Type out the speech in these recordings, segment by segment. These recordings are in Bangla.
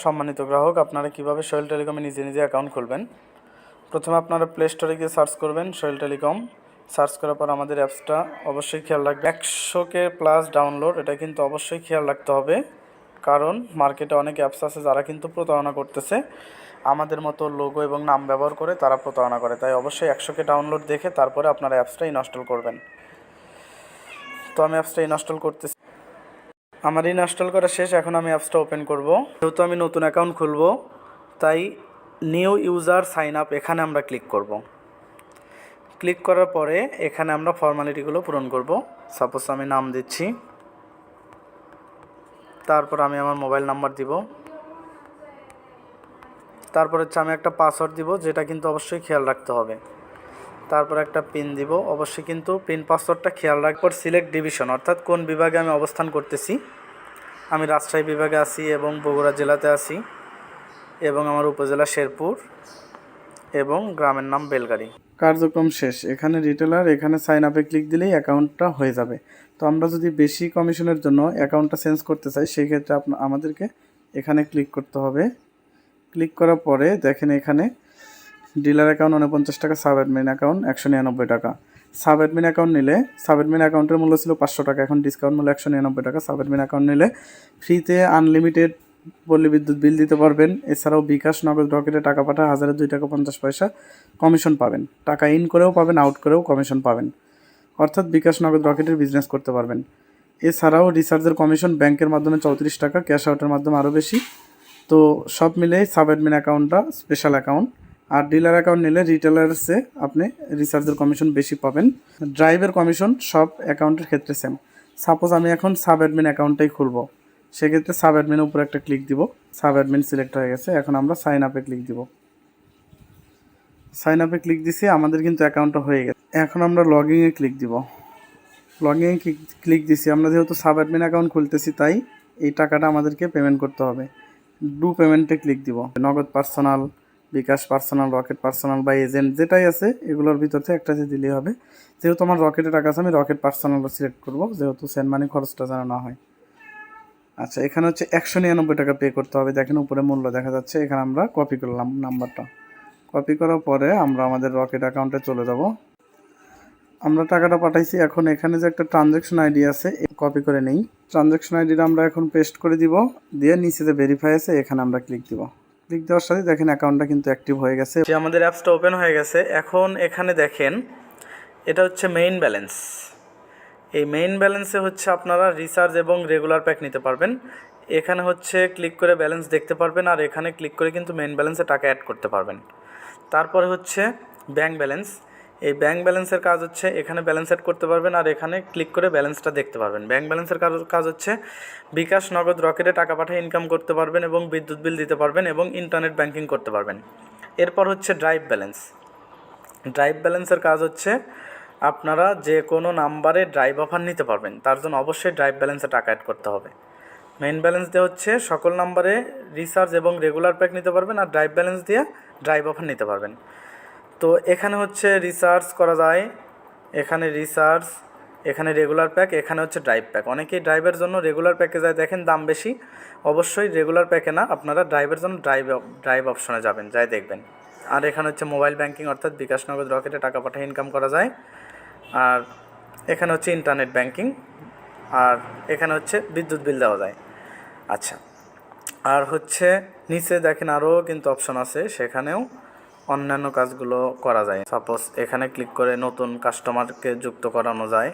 সম্মানিত গ্রাহক, আপনারা কিভাবে সোহেল টেলিকমে নিজে অ্যাকাউন্ট খুলবেন। প্রথমে আপনারা প্লে স্টোরে গিয়ে সার্চ করবেন সোহেল টেলিকম। সার্চ করার পর আমাদের অ্যাপসটা অবশ্যই খেয়াল রাখবেন 100K প্লাস ডাউনলোড, এটা কিন্তু অবশ্যই খেয়াল রাখতে হবে, কারণ মার্কেটে অনেক অ্যাপস আছে যারা কিন্তু প্রতারণা করতেছে। আমাদের মতো লোগো এবং নাম ব্যবহার করে তারা প্রতারণা করে, তাই অবশ্যই 100K ডাউনলোড দেখে তারপরে আপনারা অ্যাপসটা ইনস্টল করবেন। তো আমি অ্যাপসটা ইনস্টল করতেছি। আমার ইনস্টল করা শেষ, এখন আমি অ্যাপসটা ওপেন করব। যেহেতু আমি নতুন অ্যাকাউন্ট খুলব, তাই নিউ ইউজার সাইন আপ এখানে আমরা ক্লিক করব। ক্লিক করার পরে এখানে আমরা ফর্মালিটিগুলো পূরণ করব। সাপোজ আমি নাম দিচ্ছি, তারপর আমি আমার মোবাইল নাম্বার দিব, তারপর হচ্ছে আমি একটা পাসওয়ার্ড দিব, যেটা কিন্তু অবশ্যই খেয়াল রাখতে হবে। তারপর একটা পিন দিব, অবশ্যই কিন্তু পিন পাসওয়ার্ডটা খেয়াল রাখবো। সিলেক্ট ডিভিশন, অর্থাৎ কোন বিভাগে আমি অবস্থান করতেছি। আমি রাজশাহী বিভাগে আছি এবং বগুড়া জেলাতে আছি, এবং আমার উপজেলা শেরপুর এবং গ্রামের নাম বেলগাড়ি। কার্যক্রম শেষ। এখানে রিটেলার, এখানে সাইন আপে ক্লিক দিলেই অ্যাকাউন্টটা হয়ে যাবে। তো আমরা যদি বেশি কমিশনের জন্য অ্যাকাউন্টটা চেঞ্জ করতে চাই, সেই ক্ষেত্রে আমাদেরকে এখানে ক্লিক করতে হবে। ক্লিক করার পরে দেখেন এখানে ডিলার অ্যাকাউন্ট 49 টাকা, সাব অ্যাডমিন অ্যাকাউন্ট 199 টাকা। সাব অ্যাডমিন অ্যাকাউন্ট নিলে, সাব অ্যাডমিন অ্যাকাউন্টের মূল্য ছিল 500 টাকা, এখন ডিসকাউন্ট মূল্য 199 টাকা। সাব অ্যাডমিন অ্যাকাউন্ট নিলে ফ্রিতে আনলিমিটেড পল্লী বিদ্যুৎ বিল দিতে পারবেন। এছাড়াও বিকাশ, নগদ, রকেটে টাকা পাঠায় 1002 টাকা 50 পয়সা কমিশন পাবেন। টাকা ইন করেও পাবেন, আউট করেও কমিশন পাবেন, অর্থাৎ বিকাশ, নগদ, রকেটের বিজনেস করতে পারবেন। এছাড়াও রিচার্জের কমিশন ব্যাংকের মাধ্যমে 34 টাকা, ক্যাশ আউটের মাধ্যমে আরও বেশি। তো সব মিলেই সাব অ্যাডমিন অ্যাকাউন্টটা স্পেশাল অ্যাকাউন্ট। আর ডিলার অ্যাকাউন্ট নিলে রিটেলার্সে আপনি রিচার্জের কমিশন বেশি পাবেন। ড্রাইভের কমিশন সব অ্যাকাউন্টের ক্ষেত্রে সেম। সাপোজ আমি এখন সাব অ্যাডমিন অ্যাকাউন্টটাই খুলব, সেক্ষেত্রে সাব অ্যাডমিনের উপর একটা ক্লিক দিব। সাব অ্যাডমিন সিলেক্ট হয়ে গেছে, এখন আমরা সাইন আপে ক্লিক দিব। সাইন আপে ক্লিক দিছি, আমাদের কিন্তু অ্যাকাউন্টটা হয়ে গেছে। এখন আমরা লগইনে ক্লিক দিব। লগইনে ক্লিক দিছি, আমরা যেহেতু সাব অ্যাডমিন অ্যাকাউন্ট খুলতেছি, তাই এই টাকাটা আমাদেরকে পেমেন্ট করতে হবে। ডু পেমেন্টে ক্লিক দিব। নগদ পার্সোনাল, বিকাশ পার্সোনাল, রকেট পার্সোনাল বা এজেন্ট যেটাই আছে এগুলোর ভিতর থেকে একটা দিলেই হবে। যেহেতু আমার রকেটে টাকা আছে, আমি রকেট পার্সোনাল সিলেক্ট করব, যেহেতু সেন্ড মানি খরচটা যেন না হয়। আচ্ছা, এখানে হচ্ছে 199 টাকা পে করতে হবে। দেখেন উপরে মূল্য দেখা যাচ্ছে। এখানে আমরা কপি করলাম নাম্বারটা। কপি করার পরে আমরা আমাদের রকেট অ্যাকাউন্টে চলে যাব। আমরা টাকাটা পাঠাইছি। এখন এখানে যে একটা ট্রানজ্যাকশন আইডি আছে, কপি করে নেই। ট্রানজ্যাকশন আইডিটা আমরা এখন পেস্ট করে দিব, দিয়ে নিচে যে ভেরিফাই আছে এখানে আমরা ক্লিক দিব। ক্লিক দেওয়ার সাথে দেখেন অ্যাকাউন্টটা কিন্তু অ্যাক্টিভ হয়ে গেছে, যে আমাদের অ্যাপসটা ওপেন হয়ে গেছে। এখন এখানে দেখেন এটা হচ্ছে মেইন ব্যালেন্স। এই মেইন ব্যালেন্সে হচ্ছে আপনারা রিচার্জ এবং রেগুলার প্যাক নিতে পারবেন। এখানে হচ্ছে ক্লিক করে ব্যালেন্স দেখতে পারবেন, আর এখানে ক্লিক করে কিন্তু মেইন ব্যালেন্সে টাকা অ্যাড করতে পারবেন। তারপরে হচ্ছে ব্যাংক ব্যালেন্স। এই ব্যাংক ব্যালেন্সের কাজ হচ্ছে এখানে ব্যালেন্স অ্যাড করতে পারবেন, আর এখানে ক্লিক করে ব্যালেন্সটা দেখতে পারবেন। ব্যাংক ব্যালেন্সের কাজ হচ্ছে বিকাশ, নগদ, রকেটে টাকা পাঠিয়ে ইনকাম করতে পারবেন এবং বিদ্যুৎ বিল দিতে পারবেন এবং ইন্টারনেট ব্যাংকিং করতে পারবেন। এরপর হচ্ছে ড্রাইভ ব্যালেন্স। ড্রাইভ ব্যালেন্সের কাজ হচ্ছে আপনারা যে কোনো নাম্বারে ড্রাইভ অফার নিতে পারবেন, তার জন্য অবশ্যই ড্রাইভ ব্যালেন্সে টাকা অ্যাড করতে হবে। মেইন ব্যালেন্স দিয়ে হচ্ছে সকল নাম্বারে রিচার্জ এবং রেগুলার প্যাক নিতে পারবেন, আর ড্রাইভ ব্যালেন্স দিয়ে ড্রাইভ অফার নিতে পারবেন। তো এখানে হচ্ছে রিচার্জ করা যায়, এখানে রিচার্জ, এখানে রেগুলার প্যাক, এখানে হচ্ছে ড্রাইভ প্যাক। অনেকেই ড্রাইভের জন্য রেগুলার প্যাকে যায়, দেখেন দাম বেশি। অবশ্যই রেগুলার প্যাকে না, আপনারা ড্রাইভের জন্য ড্রাইভ অপশনে যাবেন, যাই দেখবেন। আর এখানে হচ্ছে মোবাইল ব্যাংকিং, অর্থাৎ বিকাশ, নগদ, রকেটে টাকা পাঠিয়ে ইনকাম করা যায়। আর এখানে হচ্ছে ইন্টারনেট ব্যাংকিং, আর এখানে হচ্ছে বিদ্যুৎ বিল দেওয়া যায়। আচ্ছা, আর হচ্ছে নিচে দেখেন আরও কিন্তু অপশন আছে, সেখানেও অন্যান্য কাজগুলো করা যায়। সাপোজ এখানে ক্লিক করে নতুন কাস্টমারকে যুক্ত করানো যায়,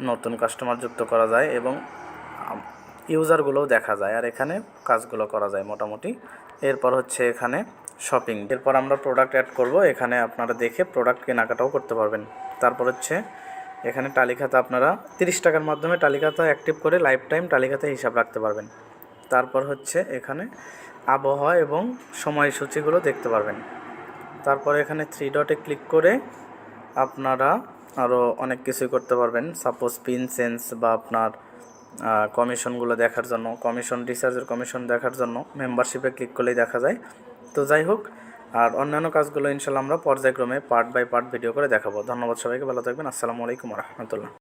নতুন কাস্টমার যুক্ত করা যায় এবং ইউজারগুলোও দেখা যায়, আর এখানে কাজগুলো করা যায় মোটামুটি। এরপর হচ্ছে এখানে শপিং। এরপর আমরা প্রোডাক্ট অ্যাড করব, এখানে আপনারা দেখে প্রোডাক্ট কেনাকাটাও করতে পারবেন। তারপর হচ্ছে এখানে তালিকাতে আপনারা 30 টাকার মাধ্যমে তালিকাটা অ্যাক্টিভ করে লাইফ টাইম তালিকাতে হিসাব রাখতে পারবেন। তারপর হচ্ছে এখানে আবহাওয়া এবং সময়সূচিগুলো দেখতে পারবেন। তারপর এখানে 3 ডটে ক্লিক করে আপনারা আরও অনেক কিছুই করতে পারবেন। সাপোজ পিন চেঞ্জ বা আপনার কমিশনগুলো দেখার জন্য, কমিশন, রিচার্জের কমিশন দেখার জন্য মেম্বারশিপে ক্লিক করলেই দেখা যায়। তো যাই হোক, আর অন্যান্য কাজগুলো ইনশাল্লাহ আমরা পর্যায়ক্রমে পার্ট বাই পার্ট ভিডিও করে দেখাবো। ধন্যবাদ সবাইকে, ভালো থাকবেন। আসসালামু আলাইকুম রহমতুল্লাহ।